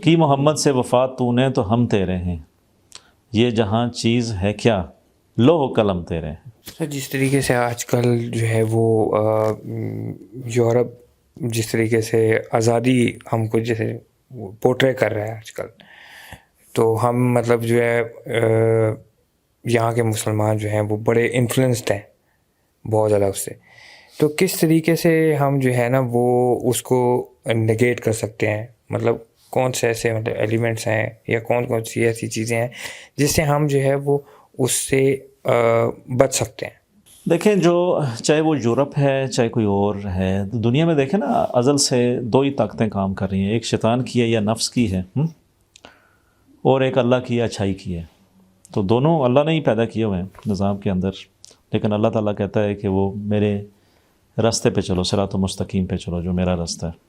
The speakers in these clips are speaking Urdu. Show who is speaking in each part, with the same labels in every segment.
Speaker 1: کی محمد سے وفات تو نے تو ہم تیرے ہیں، یہ جہاں چیز ہے کیا لوح و قلم تیرے ہیں۔
Speaker 2: سر جس طریقے سے آج کل جو ہے وہ یورپ جس طریقے سے آزادی ہم کو جیسے پورٹرے کر رہا ہے آج کل، تو ہم مطلب جو ہے یہاں کے مسلمان جو ہیں وہ بڑے انفلوئنسڈ ہیں بہت زیادہ اس سے، تو کس طریقے سے ہم جو ہے نا وہ اس کو نگیٹ کر سکتے ہیں؟ مطلب کون سے ایسے مطلب ایلیمنٹس ہیں یا کون سی ایسی چیزیں ہیں جس سے ہم جو ہے وہ اس سے بچ سکتے ہیں؟
Speaker 1: دیکھیں، جو چاہے وہ یورپ ہے چاہے کوئی اور ہے، دنیا میں دیکھیں نا ازل سے دو ہی طاقتیں کام کر رہی ہیں، ایک شیطان کی ہے یا نفس کی ہے، اور ایک اللہ کی ہے، اچھائی کی ہے۔ تو دونوں اللہ نے ہی پیدا کیے ہوئے ہیں نظام کے اندر، لیکن اللہ تعالیٰ کہتا ہے کہ وہ میرے راستے پہ چلو، صراط مستقیم پہ چلو، جو میرا راستہ ہے،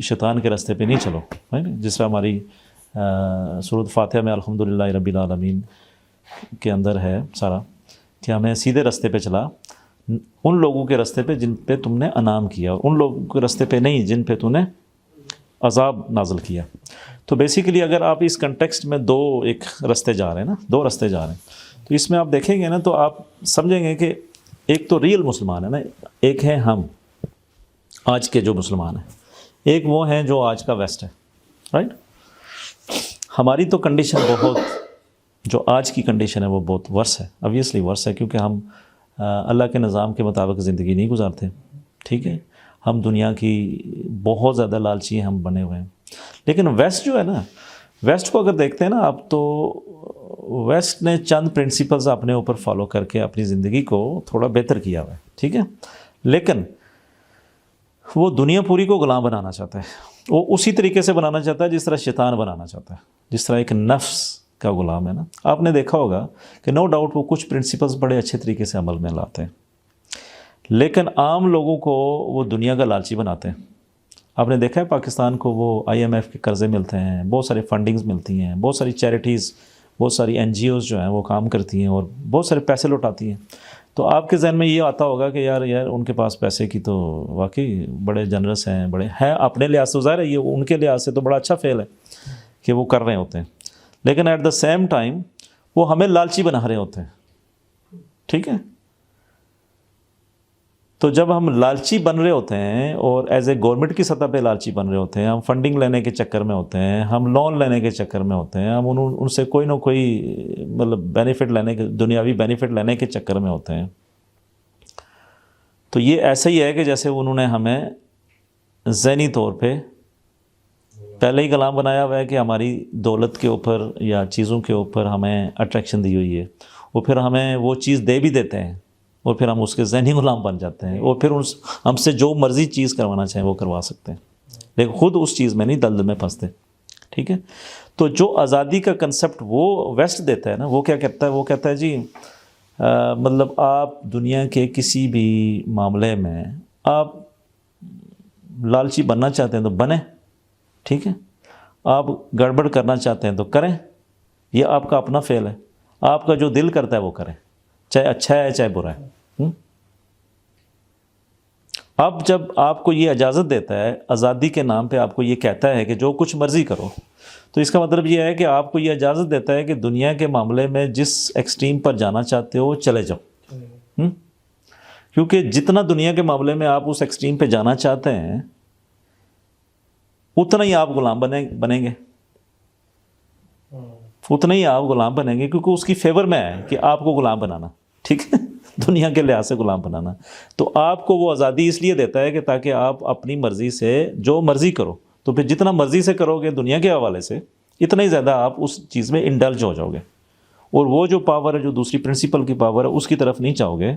Speaker 1: شیطان کے راستے پہ نہیں چلو، ہے نا؟ جس طرح ہماری سورۃ فاتحہ میں الحمدللہ رب العالمین کے اندر ہے سارا، کہ ہمیں سیدھے راستے پہ چلا، ان لوگوں کے راستے پہ جن پہ تم نے انعام کیا، ان لوگوں کے راستے پہ نہیں جن پہ تم نے عذاب نازل کیا۔ تو بیسیکلی اگر آپ اس کنٹیکسٹ میں ایک راستے جا رہے ہیں نا، دو راستے جا رہے ہیں، تو اس میں آپ دیکھیں گے نا تو آپ سمجھیں گے کہ ایک تو ریئل مسلمان ہے نا، ایک ہے ہم آج کے جو مسلمان ہیں، ایک وہ ہیں جو آج کا ویسٹ ہے، رائٹ؟ ہماری تو کنڈیشن بہت، جو آج کی کنڈیشن ہے وہ بہت ورس ہے، obviously ورس ہے، کیونکہ ہم اللہ کے نظام کے مطابق زندگی نہیں گزارتے، ٹھیک ہے؟ ہم دنیا کی بہت زیادہ لالچی ہم بنے ہوئے ہیں۔ لیکن ویسٹ جو ہے نا، ویسٹ کو اگر دیکھتے ہیں نا آپ، تو ویسٹ نے چند پرنسپلز اپنے اوپر فالو کر کے اپنی زندگی کو تھوڑا بہتر کیا ہوا ہے، ٹھیک ہے؟ لیکن وہ دنیا پوری کو غلام بنانا چاہتا ہے، وہ اسی طریقے سے بنانا چاہتا ہے جس طرح شیطان بنانا چاہتا ہے، جس طرح ایک نفس کا غلام ہے نا۔ آپ نے دیکھا ہوگا کہ نو ڈاؤٹ وہ کچھ پرنسپلز بڑے اچھے طریقے سے عمل میں لاتے ہیں، لیکن عام لوگوں کو وہ دنیا کا لالچی بناتے ہیں۔ آپ نے دیکھا ہے پاکستان کو وہ IMF کے قرضے ملتے ہیں، بہت سارے فنڈنگز ملتی ہیں، بہت ساری چیریٹیز، بہت ساری NGOs جو ہیں وہ کام کرتی ہیں اور بہت سارے پیسے لوٹاتی ہیں۔ تو آپ کے ذہن میں یہ آتا ہوگا کہ یار ان کے پاس پیسے کی تو واقعی بڑے جنرس ہیں، بڑے ہیں اپنے لحاظ سے، ظاہر ہے یہ ان کے لحاظ سے تو بڑا اچھا فعل ہے کہ وہ کر رہے ہوتے ہیں، لیکن ایٹ دا سیم ٹائم وہ ہمیں لالچی بنا رہے ہوتے ہیں، ٹھیک ہے؟ تو جب ہم لالچی بن رہے ہوتے ہیں اور ایز اے گورنمنٹ کی سطح پہ لالچی بن رہے ہوتے ہیں، ہم فنڈنگ لینے کے چکر میں ہوتے ہیں، ہم لون لینے کے چکر میں ہوتے ہیں، ہم ان سے کوئی نہ کوئی مطلب بینیفٹ لینے کے، دنیاوی بینیفٹ لینے کے چکر میں ہوتے ہیں، تو یہ ایسا ہی ہے کہ جیسے انہوں نے ہمیں ذہنی طور پہ پہلے ہی غلام بنایا ہوا ہے کہ ہماری دولت کے اوپر یا چیزوں کے اوپر ہمیں اٹریکشن دی ہوئی ہے، وہ پھر ہمیں وہ چیز دے بھی دیتے ہیں اور پھر ہم اس کے ذہنی غلام بن جاتے ہیں، اور پھر ہم سے جو مرضی چیز کروانا چاہیں وہ کروا سکتے ہیں، لیکن خود اس چیز میں نہیں دلدل میں پھنستے، ٹھیک ہے؟ تو جو آزادی کا کنسپٹ وہ ویسٹ دیتا ہے نا، وہ کیا کہتا ہے؟ وہ کہتا ہے جی مطلب آپ دنیا کے کسی بھی معاملے میں آپ لالچی بننا چاہتے ہیں تو بنیں، ٹھیک ہے؟ آپ گڑبڑ کرنا چاہتے ہیں تو کریں، یہ آپ کا اپنا فعل ہے، آپ کا جو دل کرتا ہے وہ کریں، چاہے اچھا ہے چاہے برا ہے۔ اب جب آپ کو یہ اجازت دیتا ہے، آزادی کے نام پہ آپ کو یہ کہتا ہے کہ جو کچھ مرضی کرو، تو اس کا مطلب یہ ہے کہ آپ کو یہ اجازت دیتا ہے کہ دنیا کے معاملے میں جس ایکسٹریم پر جانا چاہتے ہو چلے جاؤ، کیونکہ جتنا دنیا کے معاملے میں آپ اس ایکسٹریم پہ جانا چاہتے ہیں اتنا ہی آپ غلام بنیں گے، اتنا ہی آپ غلام بنیں گے، کیونکہ اس کی فیور میں ہے کہ آپ کو غلام بنانا، ٹھیک ہے؟ دنیا کے لحاظ سے غلام بنانا، تو آپ کو وہ آزادی اس لیے دیتا ہے کہ تاکہ آپ اپنی مرضی سے جو مرضی کرو، تو پھر جتنا مرضی سے کرو گے دنیا کے حوالے سے، اتنا ہی زیادہ آپ اس چیز میں انڈلج ہو جاؤ گے، اور وہ جو پاور ہے، جو دوسری پرنسپل کی پاور ہے، اس کی طرف نہیں چاہو گے،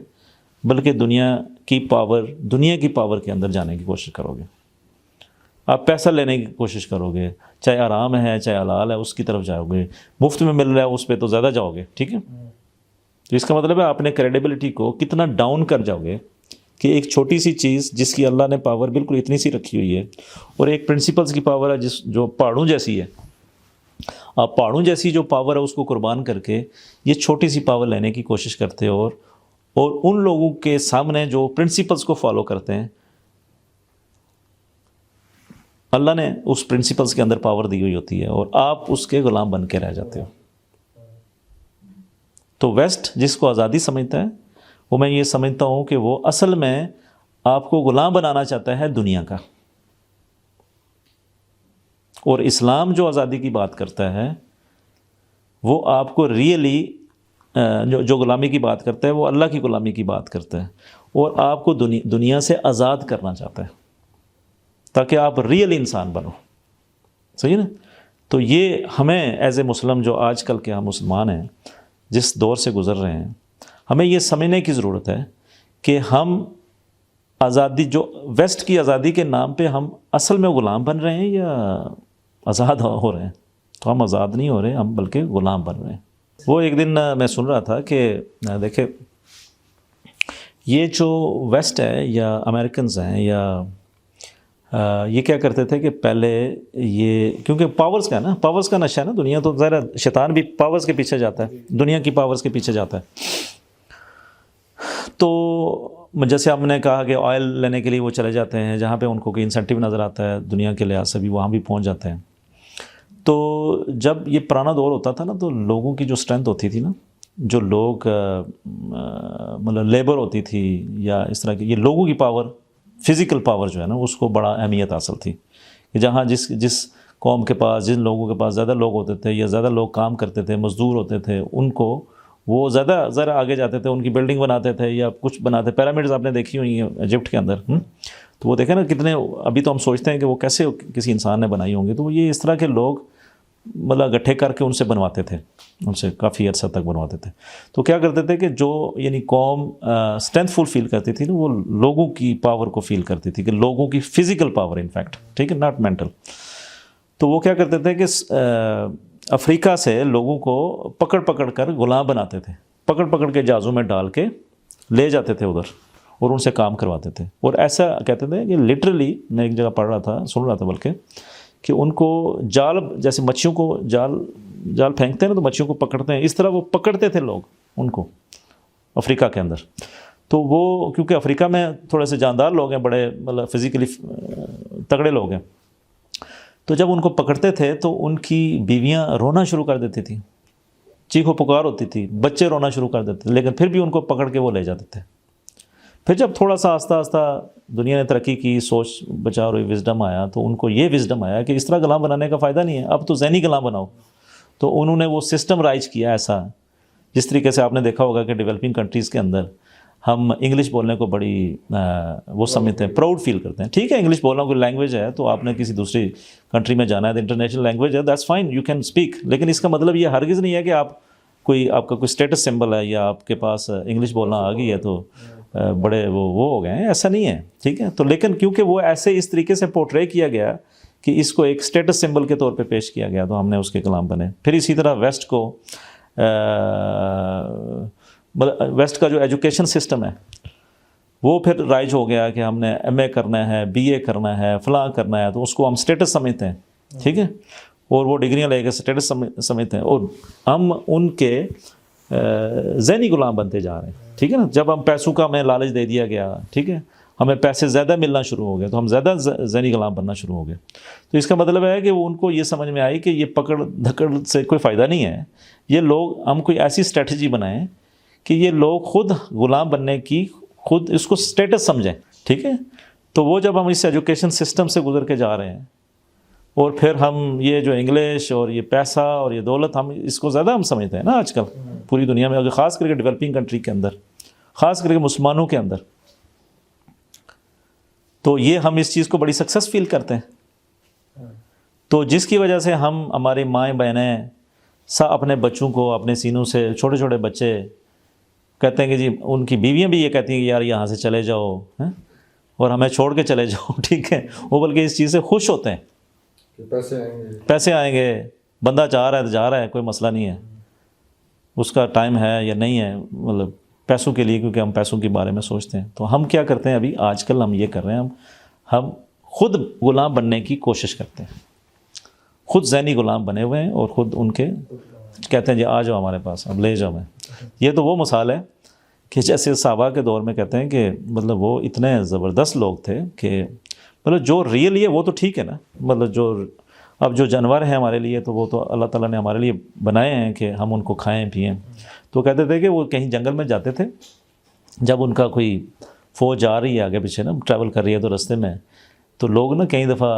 Speaker 1: بلکہ دنیا کی پاور کے اندر جانے کی کوشش کرو گے، آپ پیسہ لینے کی کوشش کرو گے، چاہے آرام ہے چاہے حلال ہے، اس کی طرف جاؤ گے، مفت میں مل رہا ہے اس پہ تو زیادہ جاؤ گے، ٹھیک ہے؟ تو اس کا مطلب ہے اپنے کریڈیبلٹی کو کتنا ڈاؤن کر جاؤ گے کہ ایک چھوٹی سی چیز جس کی اللہ نے پاور بالکل اتنی سی رکھی ہوئی ہے، اور ایک پرنسپلز کی پاور ہے جو پہاڑوں جیسی ہے، آپ پہاڑوں جیسی جو پاور ہے اس کو قربان کر کے یہ چھوٹی سی پاور لینے کی کوشش کرتے ہو، اور ان لوگوں کے سامنے جو پرنسپلز کو فالو کرتے ہیں اللہ نے اس پرنسپلس کے اندر پاور دی ہوئی ہوتی ہے اور آپ اس کے غلام بن کے رہ جاتے ہو. تو ویسٹ جس کو آزادی سمجھتا ہے وہ میں یہ سمجھتا ہوں کہ وہ اصل میں آپ کو غلام بنانا چاہتا ہے دنیا کا. اور اسلام جو آزادی کی بات کرتا ہے وہ آپ کو ریئلی جو غلامی کی بات کرتا ہے وہ اللہ کی غلامی کی بات کرتا ہے اور آپ کو دنیا سے آزاد کرنا چاہتا ہے تاکہ آپ ریئل انسان بنو. صحیح نا؟ تو یہ ہمیں ایز اے مسلم جو آج کل کے ہم مسلمان ہیں جس دور سے گزر رہے ہیں ہمیں یہ سمجھنے کی ضرورت ہے کہ ہم آزادی جو ویسٹ کی آزادی کے نام پہ ہم اصل میں غلام بن رہے ہیں یا آزاد ہو رہے ہیں. تو ہم آزاد نہیں ہو رہے ہم بلکہ غلام بن رہے ہیں. وہ ایک دن میں سن رہا تھا کہ دیکھیں یہ جو ویسٹ ہے یا امریکنز ہیں یا یہ کیا کرتے تھے کہ پہلے یہ کیونکہ پاورز کا ہے نا، پاورز کا نشہ ہے نا دنیا، تو ظاہر شیطان بھی پاورز کے پیچھے جاتا ہے، دنیا کی پاورز کے پیچھے جاتا ہے. تو جیسے ہم نے کہا کہ آئل لینے کے لیے وہ چلے جاتے ہیں جہاں پہ ان کو کوئی انسینٹیو نظر آتا ہے دنیا کے لحاظ سے بھی وہاں بھی پہنچ جاتے ہیں. تو جب یہ پرانا دور ہوتا تھا نا تو لوگوں کی جو اسٹرینتھ ہوتی تھی نا، جو لوگ مطلب لیبر ہوتی تھی یا اس طرح کی یہ لوگوں کی پاور، فزیکل پاور جو ہے نا اس کو بڑا اہمیت حاصل تھی کہ جہاں جس قوم کے پاس جن لوگوں کے پاس زیادہ لوگ ہوتے تھے یا زیادہ لوگ کام کرتے تھے، مزدور ہوتے تھے، ان کو وہ زیادہ ذرا آگے جاتے تھے، ان کی بلڈنگ بناتے تھے یا کچھ بناتے. پیرامڈز آپ نے دیکھی ہوئی ہیں ایجپٹ کے اندر، تو وہ دیکھیں نا کتنے، ابھی تو ہم سوچتے ہیں کہ وہ کیسے کسی انسان نے بنائی ہوں گی. تو یہ اس طرح کے لوگ مطلب گٹھے کر کے ان سے بنواتے تھے، ان سے کافی عرصہ تک بنواتے تھے. تو کیا کرتے تھے کہ جو یعنی قوم اسٹرینتھ فل فیل کرتی تھی نا وہ لوگوں کی پاور کو فیل کرتی تھی، کہ لوگوں کی فزیکل پاور انفیکٹ، ٹھیک ہے، ناٹ مینٹل. تو وہ کیا کرتے تھے کہ افریقہ سے لوگوں کو پکڑ کر غلام بناتے تھے، پکڑ کے جہازوں میں ڈال کے لے جاتے تھے ادھر اور ان سے کام کرواتے تھے. اور ایسا کہتے تھے کہ لٹرلی میں ایک جگہ پڑھ رہا تھا، سن رہا تھا بلکہ، کہ ان کو جال، جیسے مچھیوں کو جال پھینکتے ہیں نا تو مچھیوں کو پکڑتے ہیں، اس طرح وہ پکڑتے تھے لوگ ان کو افریقہ کے اندر. تو وہ کیونکہ افریقہ میں تھوڑے سے جاندار لوگ ہیں، بڑے مطلب فزیکلی تگڑے لوگ ہیں، تو جب ان کو پکڑتے تھے تو ان کی بیویاں رونا شروع کر دیتی تھیں، چیخ و پکار ہوتی تھی، بچے رونا شروع کر دیتے تھے، لیکن پھر بھی ان کو پکڑ کے وہ لے جاتے تھے. پھر جب تھوڑا سا آہستہ دنیا نے ترقی کی، سوچ بچار ہوئی، وزڈم آیا، تو ان کو یہ وزڈم آیا کہ اس طرح غلام بنانے کا فائدہ نہیں ہے، اب تو ذہنی غلام بناؤ. تو انہوں نے وہ سسٹم رائج کیا ایسا، جس طریقے سے آپ نے دیکھا ہوگا کہ ڈیولپنگ کنٹریز کے اندر ہم انگلش بولنے کو بڑی وہ سمجھتے ہیں، پراؤڈ فیل کرتے ہیں. ٹھیک ہے، انگلش بولنا کوئی لینگویج ہے، تو آپ نے کسی دوسری کنٹری میں جانا ہے تو انٹرنیشنل لینگویج ہے، that's fine, you can speak. لیکن اس کا مطلب یہ ہرگز نہیں ہے کہ آپ کا کوئی اسٹیٹس سمبل ہے یا آپ کے پاس انگلش بولنا آ گئی ہے تو بڑے وہ ہو گئے ہیں، ایسا نہیں ہے. ٹھیک ہے، تو لیکن کیونکہ وہ ایسے اس طریقے سے پورٹرے کیا گیا کہ اس کو ایک اسٹیٹس سمبل کے طور پہ پیش کیا گیا، تو ہم نے اس کے غلام بنے. پھر اسی طرح ویسٹ کو ویسٹ کا جو ایجوکیشن سسٹم ہے وہ پھر رائج ہو گیا کہ ہم نے ایم اے کرنا ہے، بی اے کرنا ہے، فلاں کرنا ہے، تو اس کو ہم اسٹیٹس سمجھتے ہیں. ٹھیک ہے، اور وہ ڈگریاں لے کے اسٹیٹس سمجھتے ہیں، اور ہم ان کے ذہنی غلام بنتے جا رہے ہیں. ٹھیک ہے نا، جب ہم پیسوں کا ہمیں لالچ دے دیا گیا، ٹھیک ہے، ہمیں پیسے زیادہ ملنا شروع ہو گئے تو ہم زیادہ ذہنی غلام بننا شروع ہو گئے. تو اس کا مطلب ہے کہ وہ ان کو یہ سمجھ میں آئی کہ یہ پکڑ دھکڑ سے کوئی فائدہ نہیں ہے، یہ لوگ ہم کوئی ایسی اسٹریٹجی بنائیں کہ یہ لوگ خود غلام بننے کی خود اس کو اسٹیٹس سمجھیں. ٹھیک ہے، تو وہ جب ہم اس ایجوکیشن سسٹم سے گزر کے جا رہے ہیں اور پھر ہم یہ جو انگلش اور یہ پیسہ اور یہ دولت، ہم اس کو زیادہ ہم سمجھتے ہیں نا آج کل پوری دنیا میں، اور خاص کر کے ڈیولپنگ کنٹری کے اندر، خاص کر کے مسلمانوں کے اندر. تو یہ ہم اس چیز کو بڑی سکسیس فیل کرتے ہیں، تو جس کی وجہ سے ہم ہماری مائیں بہنیں اپنے بچوں کو اپنے سینوں سے، چھوٹے چھوٹے بچے کہتے ہیں کہ جی، ان کی بیویاں بھی یہ کہتی ہیں کہ یار یہاں سے چلے جاؤ اور ہمیں چھوڑ کے چلے جاؤ. ٹھیک ہے، وہ بلکہ اس چیز سے خوش ہوتے ہیں، پیسے آئیں گے، بندہ چاہ رہا ہے تو جا رہا ہے، کوئی مسئلہ نہیں ہے، اس کا ٹائم ہے یا نہیں ہے، مطلب پیسوں کے لیے، کیونکہ ہم پیسوں کے بارے میں سوچتے ہیں. تو ہم کیا کرتے ہیں ابھی آج کل، ہم یہ کر رہے ہیں، ہم خود غلام بننے کی کوشش کرتے ہیں، خود ذہنی غلام بنے ہوئے ہیں اور خود ان کے کہتے ہیں جی آ جاؤ ہمارے پاس، اب لے جاؤ. میں یہ تو وہ مثال ہے کہ جیسے صحابہ کے دور میں کہتے ہیں کہ مطلب وہ اتنے زبردست لوگ تھے کہ مطلب جو ریئل ہے وہ تو ٹھیک ہے نا، مطلب جو اب جو جانور ہیں ہمارے لیے تو وہ تو اللہ تعالیٰ نے ہمارے لیے بنائے ہیں کہ ہم ان کو کھائیں پئیں. تو کہتے تھے کہ وہ کہیں جنگل میں جاتے تھے، جب ان کا کوئی فوج آ رہی ہے آگے پیچھے نا، ٹریول کر رہی ہے تو رستے میں تو لوگ نا کئی دفعہ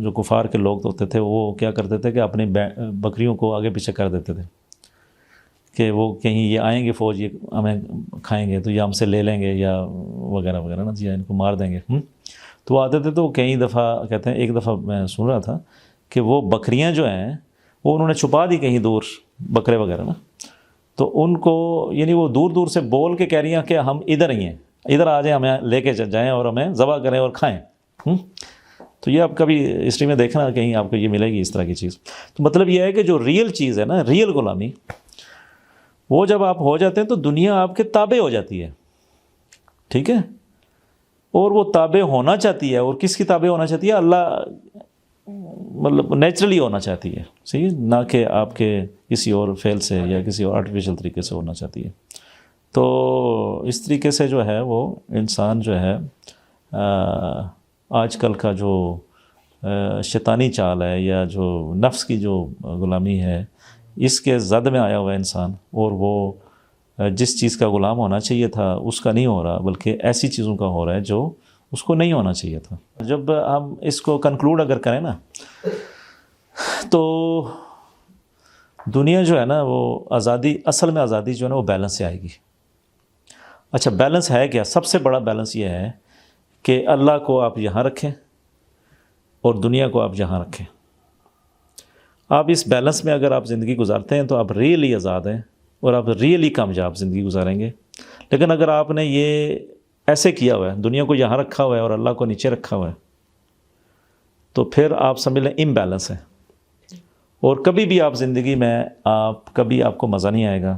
Speaker 1: جو کفار کے لوگ ہوتے تھے وہ کیا کرتے تھے کہ اپنی بکریوں کو آگے پیچھے کر دیتے تھے کہ وہ کہیں یہ آئیں گے فوج، یہ ہمیں کھائیں گے تو یہ ہم سے لے لیں گے یا وغیرہ وغیرہ نا، یا ان کو مار دیں گے. تو وہ آتے تھے تو کئی دفعہ کہتے ہیں، ایک دفعہ میں سن رہا تھا کہ وہ بکریاں جو ہیں وہ انہوں نے چھپا دی کہیں دور، بکرے وغیرہ نا، تو ان کو یعنی وہ دور دور سے بول کے کہہ رہی ہیں کہ ہم ادھر ہی ہیں، ادھر آ جائیں، ہمیں لے کے جائیں اور ہمیں ذبح کریں اور کھائیں. تو یہ آپ کبھی ہسٹری میں دیکھنا کہیں آپ کو یہ ملے گی اس طرح کی چیز. تو مطلب یہ ہے کہ جو ریئل چیز ہے نا، ریئل غلامی، وہ جب آپ ہو جاتے ہیں تو دنیا آپ کے تابع ہو جاتی ہے. ٹھیک ہے، اور وہ تابع ہونا چاہتی ہے، اور کس کی تابع ہونا چاہتی ہے؟ اللہ، مطلب نیچرلی ہونا چاہتی ہے، صحیح، نہ کہ آپ کے کسی اور فعل سے یا کسی اور آرٹیفیشل طریقے سے ہونا چاہتی ہے. تو اس طریقے سے جو ہے وہ انسان جو ہے آج کل کا جو شیطانی چال ہے یا جو نفس کی جو غلامی ہے، اس کے زد میں آیا ہوا ہے انسان، اور وہ جس چیز کا غلام ہونا چاہیے تھا اس کا نہیں ہو رہا، بلکہ ایسی چیزوں کا ہو رہا ہے جو اس کو نہیں ہونا چاہیے تھا. جب ہم اس کو کنکلوڈ اگر کریں نا تو دنیا جو ہے نا وہ آزادی، اصل میں آزادی جو ہے نا وہ بیلنس سے آئے گی. اچھا بیلنس ہے کیا؟ سب سے بڑا بیلنس یہ ہے کہ اللہ کو آپ یہاں رکھیں اور دنیا کو آپ یہاں رکھیں. آپ اس بیلنس میں اگر آپ زندگی گزارتے ہیں تو آپ ریئلی آزاد ہیں اور آپ ریئلی کامیاب زندگی گزاریں گے. لیکن اگر آپ نے یہ ایسے کیا ہوا ہے، دنیا کو یہاں رکھا ہوا ہے اور اللہ کو نیچے رکھا ہوا ہے، تو پھر آپ سمجھ لیں امبیلنس ہے، اور کبھی بھی آپ زندگی میں کبھی آپ کو مزہ نہیں آئے گا.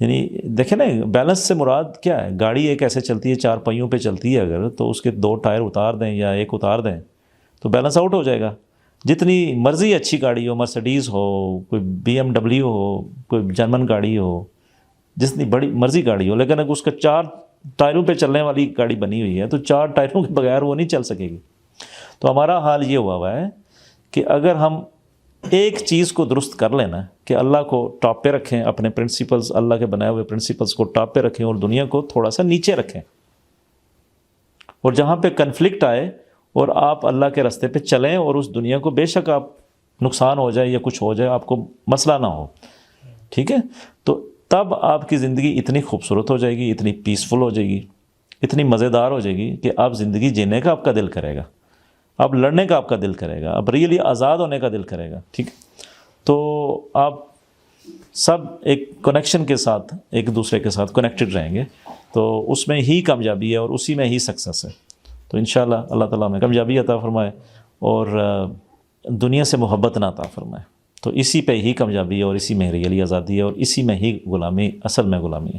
Speaker 1: یعنی دیکھیں نا، بیلنس سے مراد کیا ہے؟ گاڑی ایک ایسے چلتی ہے، 4 پہیوں پہ چلتی ہے، اگر تو اس کے 2 ٹائر اتار دیں یا ایک اتار دیں تو بیلنس آؤٹ ہو جائے گا. جتنی مرضی اچھی گاڑی ہو، مرسڈیز ہو، کوئی BMW ہو، کوئی جرمن گاڑی ہو، جتنی بڑی مرضی گاڑی ہو، لیکن اگر اس کا 4 ٹائروں پہ چلنے والی گاڑی بنی ہوئی ہے تو 4 ٹائروں کے بغیر وہ نہیں چل سکے گی. تو ہمارا حال یہ ہوا ہے کہ اگر ہم ایک چیز کو درست کر لینا کہ اللہ کو ٹاپ پہ رکھیں، اپنے پرنسپلز، اللہ کے بنائے ہوئے پرنسپلز کو ٹاپ پہ رکھیں اور دنیا کو تھوڑا سا نیچے رکھیں، اور جہاں پہ کنفلکٹ آئے اور آپ اللہ کے راستے پہ چلیں، اور اس دنیا کو بے شک آپ نقصان ہو جائے یا کچھ ہو جائے آپ کو مسئلہ نہ ہو. ٹھیک ہے، تو تب آپ کی زندگی اتنی خوبصورت ہو جائے گی، اتنی پیسفل ہو جائے گی، اتنی مزیدار ہو جائے گی کہ آپ زندگی جینے کا آپ کا دل کرے گا، اب لڑنے کا آپ کا دل کرے گا، اب ریئلی آزاد ہونے کا دل کرے گا. ٹھیک، تو آپ سب ایک کنیکشن کے ساتھ ایک دوسرے کے ساتھ کنیکٹڈ رہیں گے، تو اس میں ہی کامیابی ہے اور اسی میں ہی سکسیس ہے. تو انشاءاللہ اللہ تعالیٰ ہمیں کامیابی عطا فرمائے اور دنیا سے محبت نہ عطا فرمائے. تو اسی پہ ہی کامیابی ہے اور اسی میں ریئلی آزادی ہے اور اسی میں ہی غلامی، اصل میں غلامی ہے.